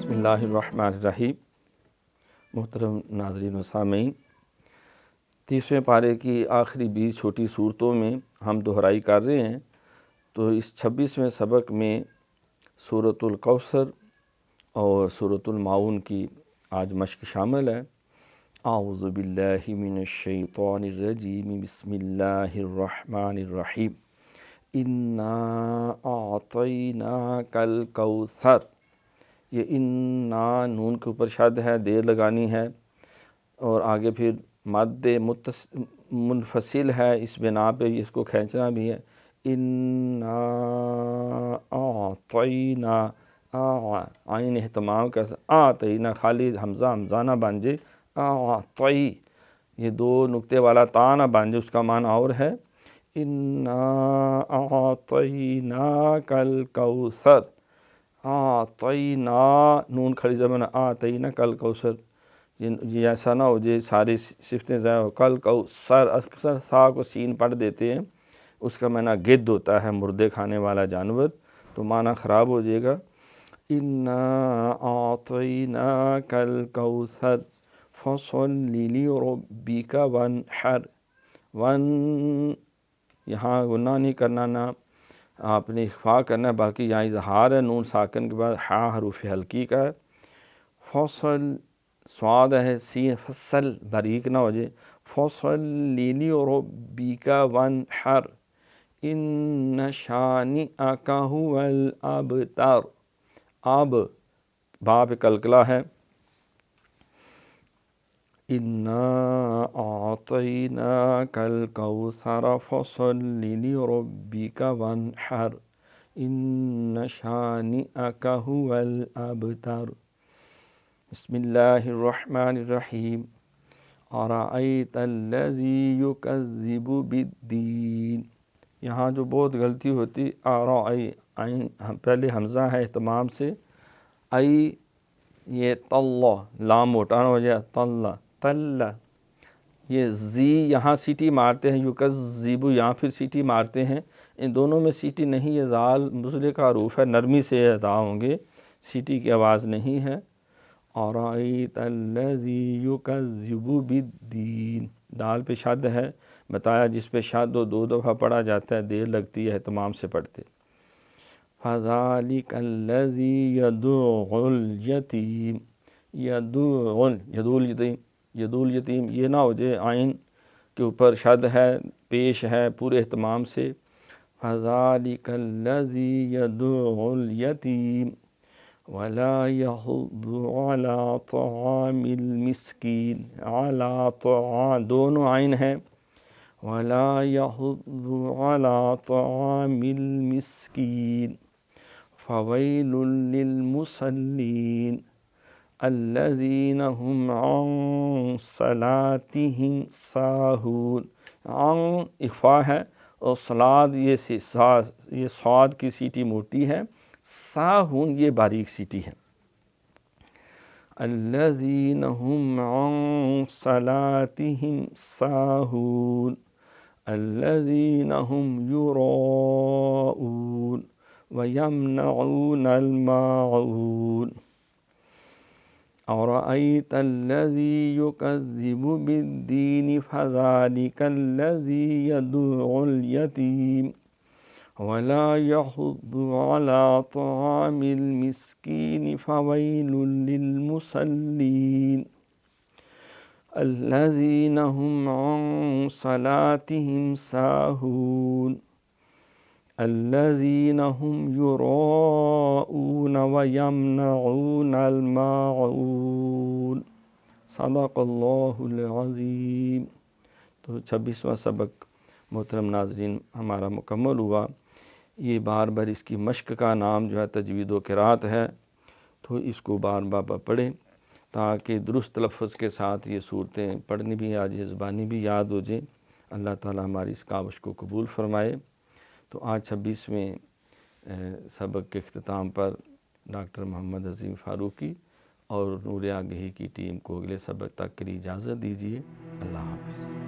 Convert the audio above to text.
بسم اللہ الرحمن الرحیم۔ محترم ناظرین و سامعین، 30ویں پارے کی آخری 20 چھوٹی صورتوں میں ہم دہرائی کر رہے ہیں، تو اس 26ویں سبق میں سورۃ الکوثر اور سورۃ المعون کی آج مشق شامل ہے۔ اعوذ باللہ من الشیطان الرجیم، بسم اللہ الرحمن الرحیم۔ انا اعطیناک الکوثر، یہ انا نون کے اوپر شد ہے، دیر لگانی ہے، اور آگے پھر مد منفصل ہے، اس بنا پہ اس کو کھینچنا بھی ہے۔ انا اعطینا، عین اہتمام کا اعطینا، خالی حمزہ حمزہ نہ بن جائے، اعطی یہ دو نقطے والا تا نہ بن جائے، اس کا معنی اور ہے۔ انا اعطیناک الکوثر، اعطینا نون کھڑی زبان اعطیناک الکوثر، یہ ایسا نہ ہو جائے ساری صفتیں ضائع ہو۔ کل کوثر اکثر سا کو سین پڑھ دیتے ہیں، اس کا معنی گدھ ہوتا ہے، مردے کھانے والا جانور، تو معنی خراب ہو جائے گا۔ انا اعطیناک الکوثر فصل لربک وانحر، یہاں گناہ نہیں کرنا، نہ آپ نے اخفاء کرنا ہے، بلکہ یہاں اظہار ہے، نون ساکن کے بعد ہا حروف حلقی کا ہے۔ فصل سواد ہے، سین فصل باریک نہ ہو جائے۔ فصل لربک وانحر ان شانئک هو الابتر، اب با پہ کلکلا ہے۔ انا اعطیناک الکوثر فصل لربک وانحر ان شانئک هو الابتر۔ بسم اللہ الرحمن الرحیم۔ ارأیت الذی یکذب بالدین، یہاں جو بہت غلطی ہوتی، عین پہلے حمزہ ہے اہتمام سے، ای یہ طلّہ لام موٹا نہ ہو جائے، طلّہ طلّہ، یہ زی یہاں سیٹی مارتے ہیں، یکذب یہاں پھر سیٹی مارتے ہیں، ان دونوں میں سیٹی نہیں، یہ زال مصلح کا حروف ہے، نرمی سے ادا ہوں گے، سیٹی کی آواز نہیں ہے۔ ارأیت الذی یکذب بالدین، دال پہ شد ہے، بتایا جس پہ شد دو دفعہ پڑھا جاتا ہے، دیر لگتی ہے اہتمام سے پڑھتے۔ فذلک الذی یدع الیتیم، یدع الیتیم یہ نہ ہو جائے، عین کے اوپر شد ہے، پیش ہے پورے اہتمام سے۔ فذلک الذی یدع الیتیم ولا یحض علی طعام المسکین، دونوں عین ہیں، ولا یحض علی طعام المسکین فویل للمصلین الذین هم عن صلاتهم ساہون، عن اخفاء ہے، اور صلاد یہ صاد کی سیٹی موٹی ہے، ساہون یہ باریک سیٹی ہے۔ الذین هم عن صلاتهم ساہون الذین هم یراؤون ویمنعون الماعون۔ ارأیت الذی یکذب بالدین فذلک الذی یدع الیتیم ولا یحض علی طعام المسکین فویل للمصلین الذین هم عن صلاتهم ساہون الذین هم یراؤون ویمنعون الماعون۔ صدق اللہ العظیم۔ تو 26واں سبق محترم ناظرین ہمارا مکمل ہوا۔ یہ بار بار اس کی مشق کا نام جو ہے تجوید و قرات ہے، تو اس کو بار بار پڑھیں تاکہ درست تلفظ کے ساتھ یہ صورتیں پڑھنی بھی آج زبانی بھی یاد ہو جائیں۔ اللہ تعالی ہماری اس کاوش کو قبول فرمائے۔ تو آج 26ویں سبق کے اختتام پر ڈاکٹر محمد عظیم فاروقی اور نور آگہی کی ٹیم کو اگلے سبق تک کے لیے اجازت دیجیے۔ اللہ حافظ۔